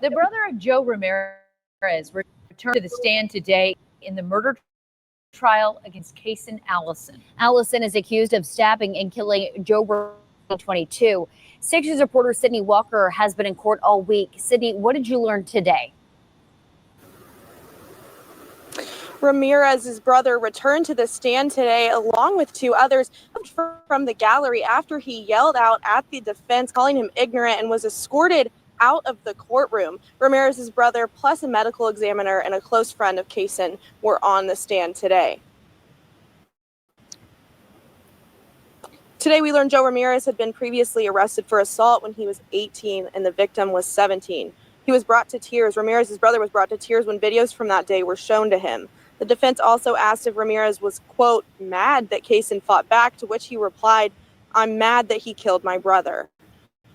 The brother of Joe Ramirez returned to the stand today in the murder trial against Caysen Allison. Allison is accused of stabbing and killing Joe Ramirez in 2022. Sixers reporter Sydney Walker has been in court all week. Sydney, what did you learn today? Ramirez's brother returned to the stand today along with two others from the gallery after he yelled out at the defense, calling him ignorant, and was escorted out of the courtroom. Ramirez's brother, plus a medical examiner and a close friend of Caysen, were on the stand today. Today, we learned Joe Ramirez had been previously arrested for assault when he was 18 and the victim was 17. He was brought to tears. Ramirez's brother was brought to tears when videos from that day were shown to him. The defense also asked if Ramirez was, quote, mad that Caysen fought back, to which he replied, "I'm mad that he killed my brother."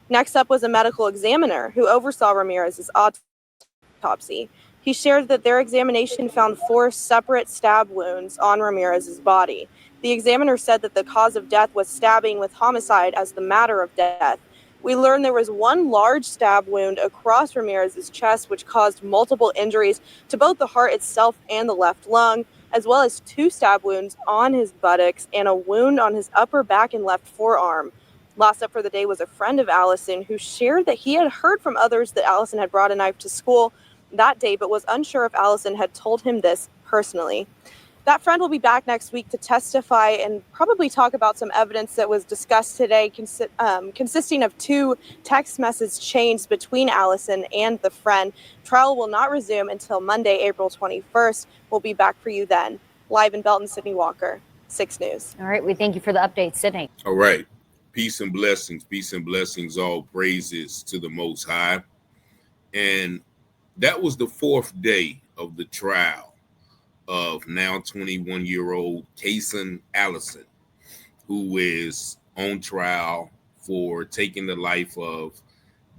Next up was a medical examiner who oversaw Ramirez's autopsy. He shared that their examination found 4 separate stab wounds on Ramirez's body. The examiner said that the cause of death was stabbing with homicide as the matter of death. We learned there was 1 large stab wound across Ramirez's chest, which caused multiple injuries to both the heart itself and the left lung, as well as 2 stab wounds on his buttocks and a wound on his upper back and left forearm. Last up for the day was a friend of Allison who shared that he had heard from others that Allison had brought a knife to school that day, but was unsure if Allison had told him this personally. That friend will be back next week to testify and probably talk about some evidence that was discussed today, consisting of 2 text message chains between Allison and the friend. Trial will not resume until Monday, April 21st. We'll be back for you then. Live in Belton, Sydney Walker, 6 News. All right, we thank you for the update, Sydney. All right. Peace and blessings, all praises to the Most High. And that was the 4th day of the trial of now 21-year-old Caysen Allison, who is on trial for taking the life of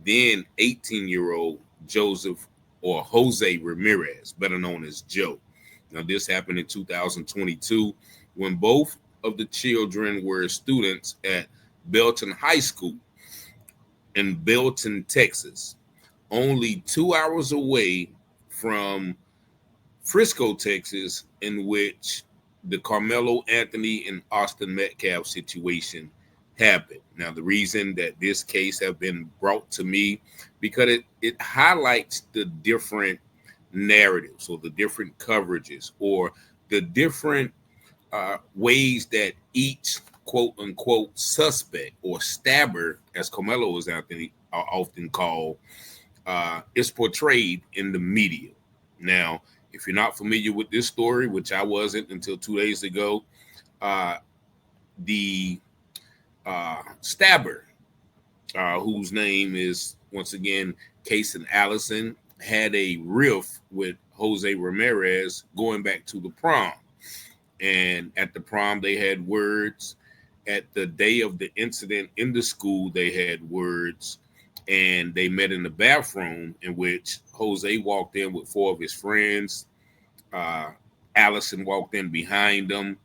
then 18-year-old Jose Ramirez, better known as Joe. Now, this happened in 2022 when both of the children were students at Belton High School in Belton, Texas, only 2 hours away from Frisco, Texas, in which the Karmelo Anthony and Austin Metcalf situation happened. Now, the reason that this case have been brought to me, because it highlights the different narratives or the different coverages or the different ways that each quote unquote suspect or stabber, as Karmelo is often called, is portrayed in the media. Now, if you're not familiar with this story, which I wasn't until 2 days ago, the stabber, whose name is, once again, Caysen Allison, had a riff with Jose Ramirez going back to the prom. And at the prom, they had words. At the day of the incident in the school, they had words. And they met in the bathroom, in which Jose walked in with 4 of his friends. Allison walked in behind them.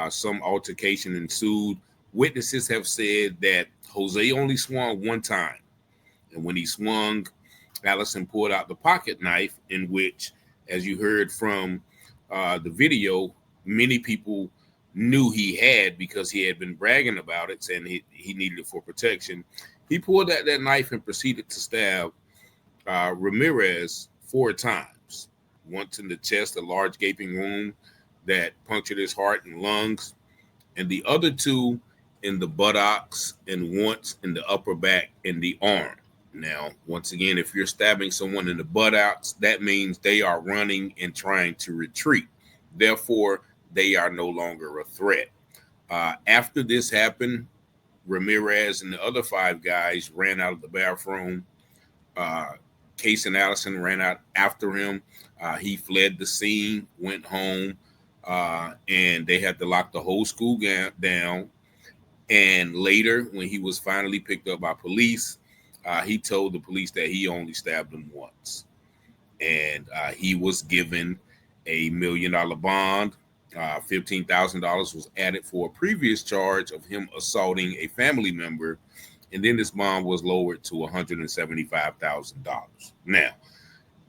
Some altercation ensued. Witnesses have said that Jose only swung 1 time. And when he swung, Allison pulled out the pocket knife, in which, as you heard from the video, many people knew he had because he had been bragging about it, saying he needed it for protection. He pulled out that knife and proceeded to stab Ramirez 4 times. Once in the chest, a large gaping wound that punctured his heart and lungs, and the other 2 in the buttocks and once in the upper back and the arm. Now, once again, if you're stabbing someone in the buttocks, that means they are running and trying to retreat. Therefore, they are no longer a threat. After this happened, Ramirez and the other 5 guys ran out of the bathroom. Caysen Allison ran out after him. He fled the scene, went home, and they had to lock the whole school down. And later, when he was finally picked up by police, he told the police that he only stabbed him once. And he was given a $1 million bond. $15,000 was added for a previous charge of him assaulting a family member, and then this bond was lowered to $175,000. Now,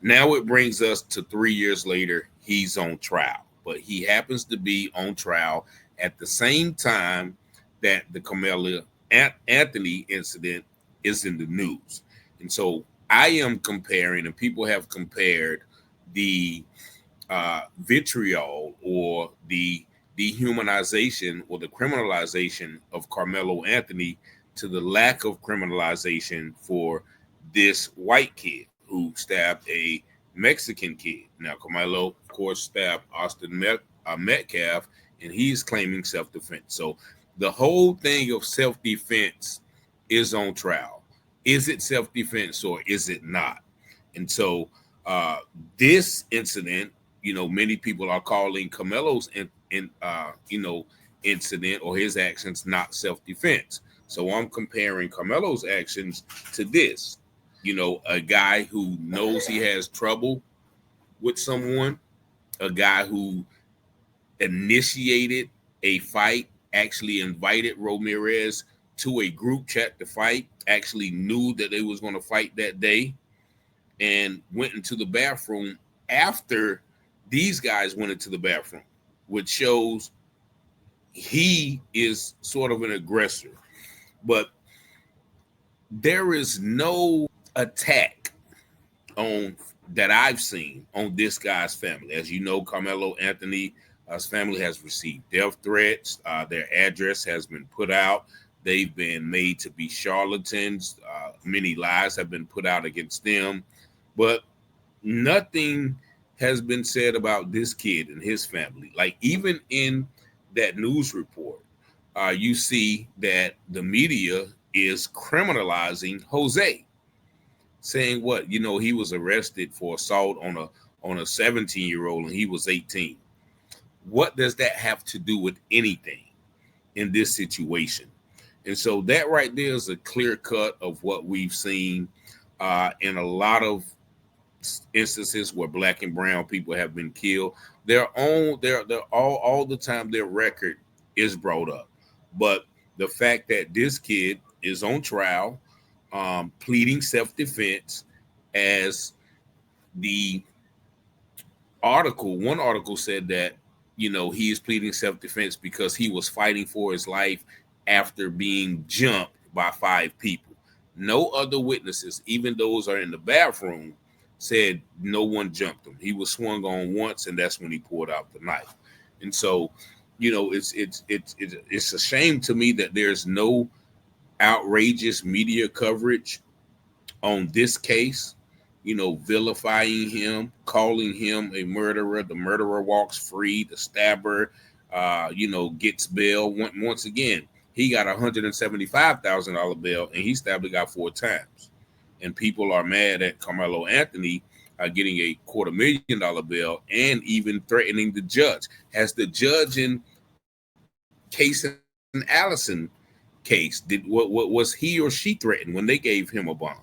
Now it brings us to 3 years later. He's on trial, but he happens to be on trial at the same time that the Carmelo Anthony incident is in the news. And so I am comparing, and people have compared the vitriol or the dehumanization or the criminalization of Carmelo Anthony to the lack of criminalization for this white kid who stabbed a Mexican kid. Now, Carmelo, of course, stabbed Austin Metcalf, and he's claiming self-defense. So the whole thing of self-defense is on trial. Is it self-defense or is it not? And so this incident, many people are calling Carmelo's incident or his actions not self-defense. So I'm comparing Carmelo's actions to this. A guy who knows he has trouble with someone, a guy who initiated a fight, actually invited Ramirez to a group chat to fight, actually knew that they was going to fight that day, and went into the bathroom after these guys went into the bathroom, which shows he is sort of an aggressor. But there is no attack on that I've seen on this guy's family. As you know, Carmelo Anthony's family has received death threats. Their address has been put out. They've been made to be charlatans. Many lies have been put out against them, but nothing has been said about this kid and his family. Like, even in that news report, you see that the media is criminalizing Jose, saying what? He was arrested for assault on a 17-year-old and he was 18. What does that have to do with anything in this situation? And so that right there is a clear cut of what we've seen in a lot of instances where black and brown people have been killed. They're all the time their record is brought up. But the fact that this kid is on trial, pleading self-defense, as one article said that, he is pleading self-defense because he was fighting for his life after being jumped by 5 people. No other witnesses, even those are in the bathroom, said no one jumped him. He was swung on once, and that's when he pulled out the knife. And so, it's a shame to me that there's no outrageous media coverage on this case, vilifying him, calling him a murderer. The murderer walks free. The stabber, gets bail. Once again, he got $175,000 bail, and he stabbed the guy 4 times. And people are mad at Carmelo Anthony getting a $250,000 bail and even threatening the judge. Has the judge in Caysen Allison case, what was he or she threatened when they gave him a bond?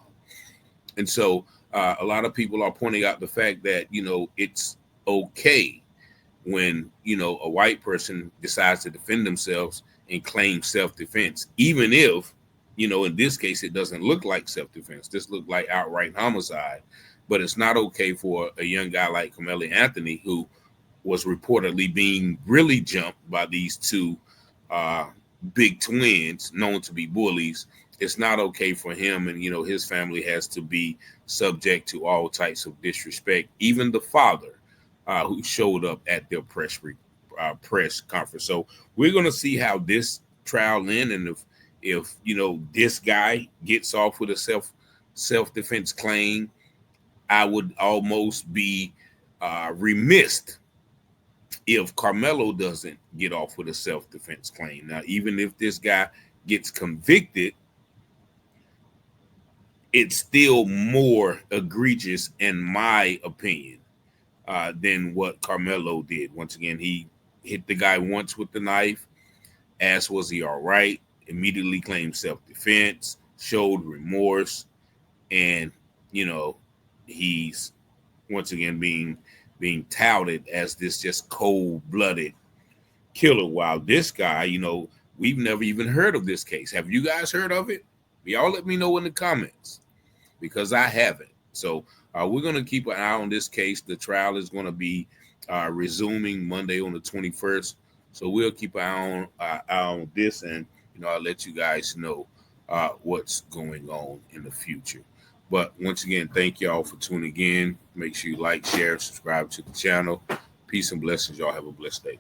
And so a lot of people are pointing out the fact that, it's okay when, a white person decides to defend themselves and claim self-defense, even if, in this case, it doesn't look like self-defense. This looked like outright homicide. But it's not okay for a young guy like Carmelo Anthony, who was reportedly being really jumped by these 2 big twins known to be bullies. It's not okay for him, and his family has to be subject to all types of disrespect. Even the father, who showed up at their press conference. So we're going to see how this trial ends, and if this guy gets off with a self-defense claim, I would almost be remiss if Carmelo doesn't get off with a self-defense claim. Now, even if this guy gets convicted, it's still more egregious, in my opinion, than what Carmelo did. Once again, he hit the guy once with the knife, asked was he all right, immediately claimed self-defense, showed remorse, and, he's once again being touted as this just cold-blooded killer, while this guy, we've never even heard of this case. Have you guys heard of it? Y'all let me know in the comments, because I haven't. So We're going to keep an eye on this case. The trial is going to be resuming Monday on the 21st. So we'll keep an eye on this, and I'll let you guys know what's going on in the future. But once again, thank y'all for tuning in. Make sure you like, share, subscribe to the channel. Peace and blessings. Y'all have a blessed day.